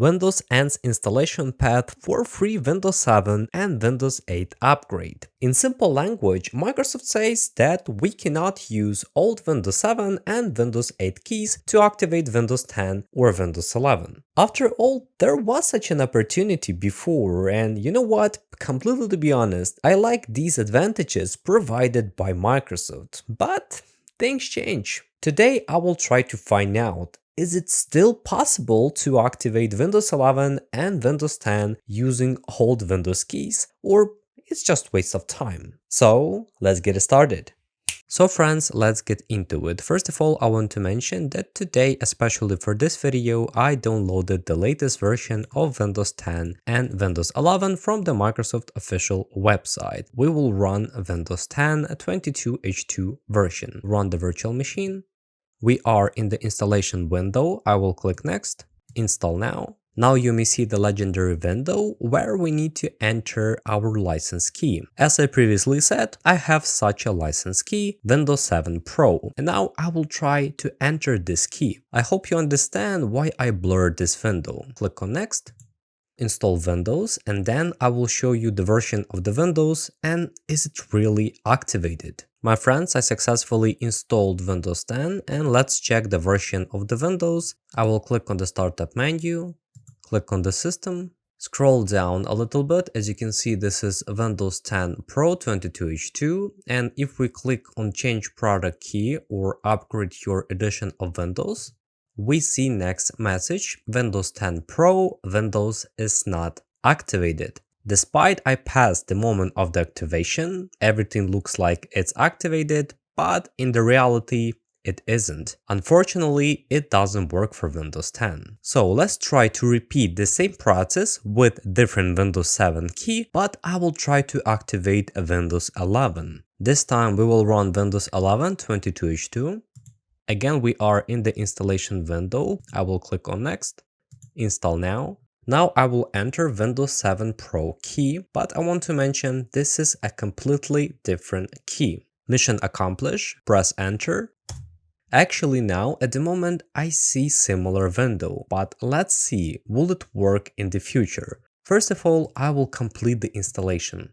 Windows ends installation path for free Windows 7 and Windows 8 upgrade. In simple language, Microsoft says that we cannot use old Windows 7 and Windows 8 keys to activate Windows 10 or Windows 11. After all, there was such an opportunity before, and you know what? Completely to be honest, I like these advantages provided by Microsoft, but things change. Today I will try to find out, is it still possible to activate Windows 11 and Windows 10 using old Windows keys, or it's just waste of time? So let's get started. So friends, let's get into it. First of all, I want to mention that today, especially for this video, I downloaded the latest version of Windows 10 and Windows 11 from the Microsoft official website. We will run Windows 10 22H2 version. Run the virtual machine. We are in the installation window. I will click next, install now. Now you may see the legendary window where we need to enter our license key. As I previously said, I have such a license key, Windows 7 Pro, and now I will try to enter this key. I hope you understand why I blurred this window. Click on next, install Windows, and then I will show you the version of the Windows and is it really activated. My friends, I successfully installed Windows 10 and let's check the version of the Windows. I will click on the startup menu, click on the system, scroll down a little bit. As you can see, this is Windows 10 Pro 22H2, and if we click on change product key or upgrade your edition of Windows, we see next message, Windows 10 Pro, Windows is not activated. Despite I passed the moment of the activation, everything looks like it's activated, but in the reality, it isn't. Unfortunately, it doesn't work for Windows 10. So let's try to repeat the same process with different Windows 7 key, but I will try to activate a Windows 11. This time we will run Windows 11 22H2. Again, we are in the installation window. I will click on next, install now. Now I will enter Windows 7 Pro key, but I want to mention this is a completely different key. Mission accomplished, press enter. Actually now at the moment I see similar window, but let's see, will it work in the future? First of all, I will complete the installation.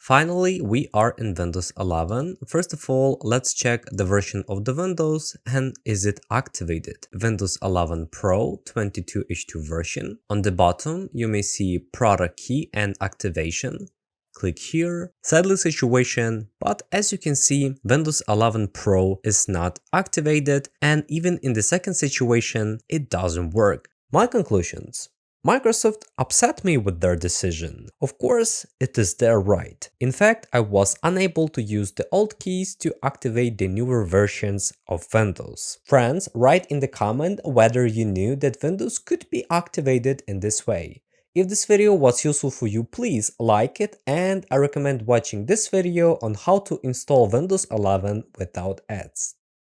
Finally, we are in Windows 11. First of all, let's check the version of the Windows and is it activated. Windows 11 Pro 22H2 version. On the bottom, you may see product key and activation. Click here, sadly situation, but as you can see, Windows 11 Pro is not activated, and even in the second situation, it doesn't work. My conclusions. Microsoft upset me with their decision. Of course, it is their right. In fact, I was unable to use the old keys to activate the newer versions of Windows. Friends, write in the comment whether you knew that Windows could be activated in this way. If this video was useful for you, please like it, and I recommend watching this video on how to install Windows 11 without ads.